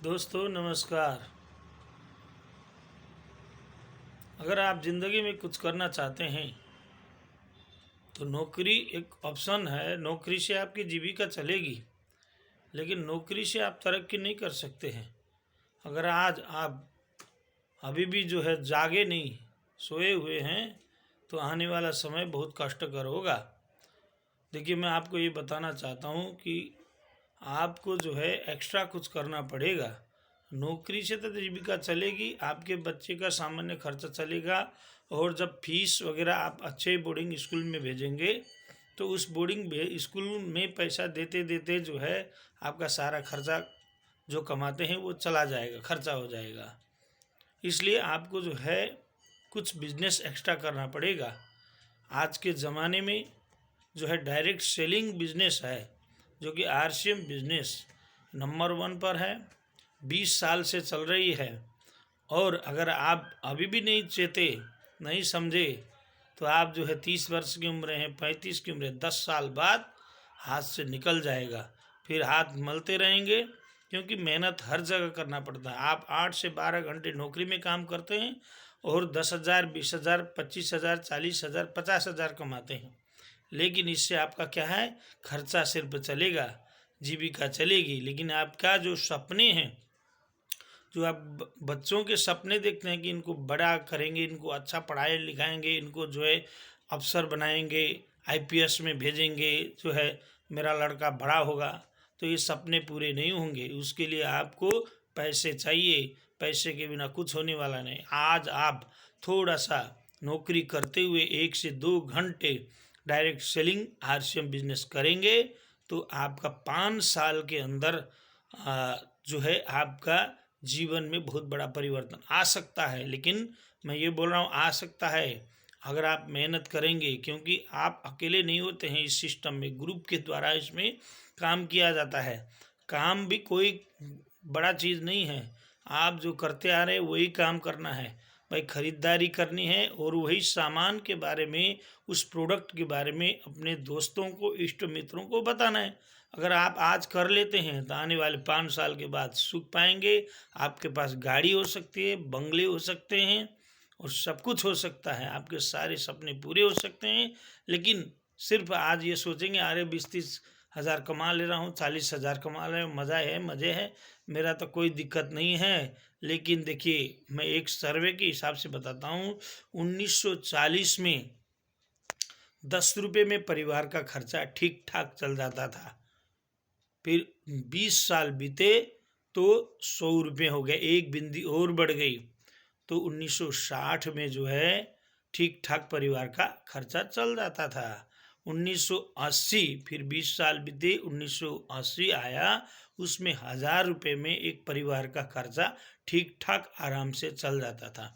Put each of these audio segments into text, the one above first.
दोस्तों नमस्कार। अगर आप ज़िंदगी में कुछ करना चाहते हैं तो नौकरी एक ऑप्शन है। नौकरी से आपकी जीविका चलेगी, लेकिन नौकरी से आप तरक्की नहीं कर सकते हैं। अगर आज आप अभी भी जागे नहीं, सोए हुए हैं, तो आने वाला समय बहुत कष्टकर होगा। देखिए, मैं आपको ये बताना चाहता हूँ कि आपको एक्स्ट्रा कुछ करना पड़ेगा। नौकरी से तो जीविका चलेगी, आपके बच्चे का सामान्य खर्चा चलेगा, और जब फीस वगैरह आप अच्छे बोर्डिंग स्कूल में भेजेंगे तो उस बोर्डिंग स्कूल में पैसा देते देते आपका सारा खर्चा जो कमाते हैं वो चला जाएगा, खर्चा हो जाएगा। इसलिए आपको कुछ बिजनेस एक्स्ट्रा करना पड़ेगा। आज के ज़माने में डायरेक्ट सेलिंग बिजनेस है, जो कि आरसीएम बिजनेस नंबर 1 पर है, 20 साल से चल रही है। और अगर आप अभी भी नहीं चेते, नहीं समझे, तो आप 30 वर्ष की उम्र है, 35 की उम्र है, 10 साल बाद हाथ से निकल जाएगा। फिर हाथ मलते रहेंगे, क्योंकि मेहनत हर जगह करना पड़ता है। आप 8 से 12 घंटे नौकरी में काम करते हैं और 10,000, 20,000, 25,000, 40,000, 50,000 कमाते हैं, लेकिन इससे आपका क्या है, खर्चा सिर्फ चलेगा, जीविका चलेगी। लेकिन आपका जो सपने हैं, जो आप बच्चों के सपने देखते हैं कि इनको बड़ा करेंगे, इनको अच्छा पढ़ाए लिखाएंगे, इनको अफसर बनाएंगे, आईपीएस में भेजेंगे, मेरा लड़का बड़ा होगा, तो ये सपने पूरे नहीं होंगे। उसके लिए आपको पैसे चाहिए, पैसे के बिना कुछ होने वाला नहीं। आज आप थोड़ा सा नौकरी करते हुए 1 से 2 घंटे डायरेक्ट सेलिंग आरसीएम बिजनेस करेंगे तो आपका 5 साल के अंदर आपका जीवन में बहुत बड़ा परिवर्तन आ सकता है। लेकिन मैं ये बोल रहा हूँ, आ सकता है अगर आप मेहनत करेंगे, क्योंकि आप अकेले नहीं होते हैं। इस सिस्टम में ग्रुप के द्वारा इसमें काम किया जाता है। काम भी कोई बड़ा चीज़ नहीं है, आप जो करते आ रहे हैं वही काम करना है भाई। ख़रीदारी करनी है और वही सामान के बारे में, उस प्रोडक्ट के बारे में अपने दोस्तों को, इष्ट मित्रों को बताना है। अगर आप आज कर लेते हैं तो आने वाले 5 साल के बाद सुख पाएंगे। आपके पास गाड़ी हो सकती है, बंगले हो सकते हैं, और सब कुछ हो सकता है, आपके सारे सपने पूरे हो सकते हैं। लेकिन सिर्फ आज ये सोचेंगे, अरे 20-30 हज़ार कमा ले रहा हूँ, 40,000 कमा रहे हैं, मज़ा है, मज़े है, मेरा तो कोई दिक्कत नहीं है। लेकिन देखिए, मैं एक सर्वे के हिसाब से बताता हूँ, 1940 में 10 रुपये में परिवार का खर्चा ठीक ठाक चल जाता था। फिर 20 साल बीते तो 100 रुपये हो गए, एक बिंदी और बढ़ गई, तो 1960 में ठीक ठाक परिवार का खर्चा चल जाता था। 1980 फिर 20 साल बीते, 1980 आया, उसमें 1,000 रुपये में एक परिवार का खर्चा ठीक ठाक आराम से चल जाता था।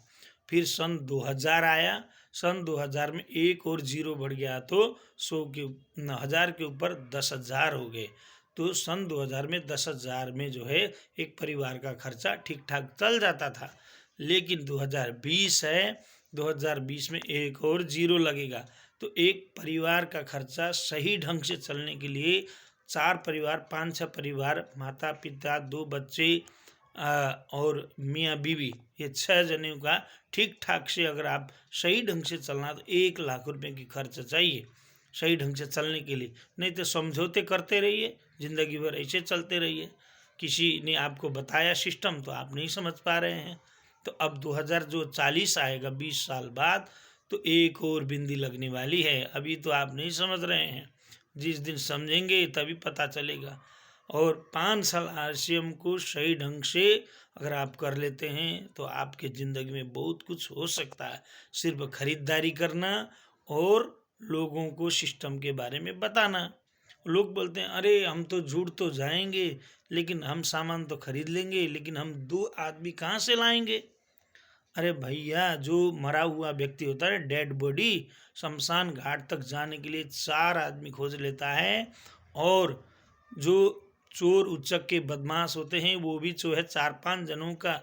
फिर सन 2000 आया, सन 2000 में एक और जीरो बढ़ गया, तो 1,000 के ऊपर 10,000 हो गए। तो सन 2000 में 10,000 में एक परिवार का खर्चा ठीक ठाक चल जाता था। लेकिन 2020 है, 2020 में एक और जीरो लगेगा, तो एक परिवार का खर्चा सही ढंग से चलने के लिए 4 परिवार, 5-6 परिवार, माता पिता, 2 बच्चे और मियाँ बीवी, ये 6 जनों का ठीक ठाक से अगर आप सही ढंग से चलना, तो 1 लाख रुपए की खर्च चाहिए सही ढंग से चलने के लिए। नहीं तो समझौते करते रहिए, ज़िंदगी भर ऐसे चलते रहिए। किसी ने आपको बताया सिस्टम, तो आप नहीं समझ पा रहे हैं। तो अब 2040 आएगा, 20 साल बाद, तो एक और बिंदी लगने वाली है। अभी तो आप नहीं समझ रहे हैं, जिस दिन समझेंगे तभी पता चलेगा। और 5 साल आरसीएम को सही ढंग से अगर आप कर लेते हैं तो आपके ज़िंदगी में बहुत कुछ हो सकता है। सिर्फ खरीदारी करना और लोगों को सिस्टम के बारे में बताना। लोग बोलते हैं, अरे हम तो जुड़ तो जाएंगे, लेकिन हम सामान तो खरीद लेंगे, लेकिन हम 2 आदमी कहाँ से लाएंगे। अरे भैया, जो मरा हुआ व्यक्ति होता है, डेड बॉडी, शमशान घाट तक जाने के लिए 4 आदमी खोज लेता है। और जो चोर उचक के बदमाश होते हैं, वो भी 4-5 जनों का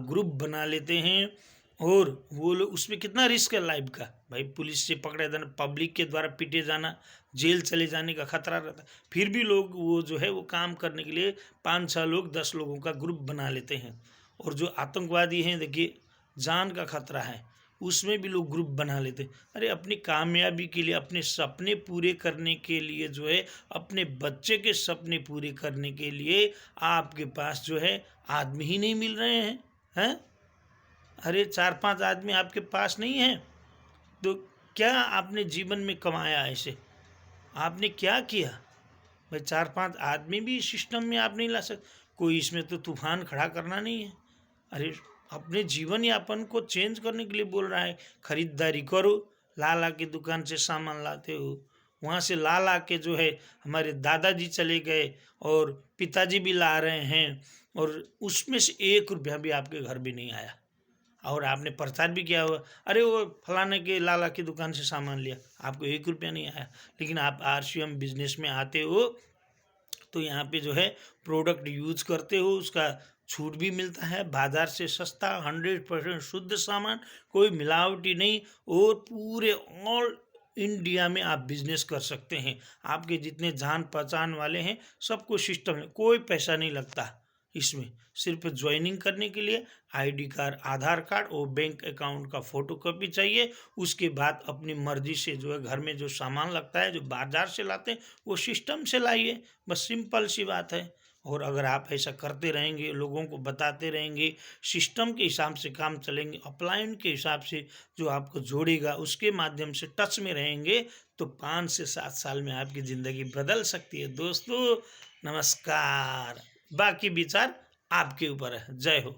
ग्रुप बना लेते हैं, और वो लोग उसमें कितना रिस्क है लाइफ का, भाई पुलिस से पकड़े जाना, पब्लिक के द्वारा पीटे जाना, जेल चले जाने का खतरा रहता है, फिर भी लोग वो जो है वो काम करने के लिए 5-6 लोग 10 लोगों का ग्रुप बना लेते हैं। और जो आतंकवादी हैं देखिए, जान का खतरा है, उसमें भी लोग ग्रुप बना लेते हैं। अरे अपनी कामयाबी के लिए, अपने सपने पूरे करने के लिए जो है, अपने बच्चे के सपने पूरे करने के लिए आपके पास जो है आदमी ही नहीं मिल रहे हैं। अरे 4-5 आदमी आपके पास नहीं है तो क्या आपने जीवन में कमाया? ऐसे आपने क्या किया भाई? 4-5 आदमी भी सिस्टम में आप नहीं ला सकते, कोई इसमें तो तूफान खड़ा करना नहीं है। अरे अपने जीवन यापन को चेंज करने के लिए बोल रहा है, खरीदारी करो, ला ला के दुकान से सामान लाते हो, वहाँ से ला ला के जो है हमारे दादाजी चले गए और पिताजी भी ला रहे हैं, और उसमें से 1 रुपया भी आपके घर भी नहीं आया, और आपने प्रचार भी किया हुआ, अरे वो फलाने के लाला की दुकान से सामान लिया, आपको 1 रुपया नहीं आया। लेकिन आप RCM बिजनेस में आते हो तो यहाँ पे जो है प्रोडक्ट यूज करते हो, उसका छूट भी मिलता है, बाजार से सस्ता, 100% शुद्ध सामान, कोई मिलावटी नहीं, और पूरे ऑल इंडिया में आप बिजनेस कर सकते हैं। आपके जितने जान पहचान वाले हैं सबको सिस्टम है, कोई पैसा नहीं लगता इसमें, सिर्फ ज्वाइनिंग करने के लिए ID कार्ड, आधार कार्ड और बैंक अकाउंट का फोटोकॉपी चाहिए। उसके बाद अपनी मर्जी से जो है घर में जो सामान लगता है, जो बाजार से लाते हैं, वो सिस्टम से लाइए, बस सिंपल सी बात है। और अगर आप ऐसा करते रहेंगे, लोगों को बताते रहेंगे, सिस्टम के हिसाब से काम चलेंगे, अपलाइन के हिसाब से जो आपको जोड़ेगा उसके माध्यम से टच में रहेंगे, तो 5 से 7 साल में आपकी ज़िंदगी बदल सकती है। दोस्तों नमस्कार, बाकी विचार आपके ऊपर है। जय हो।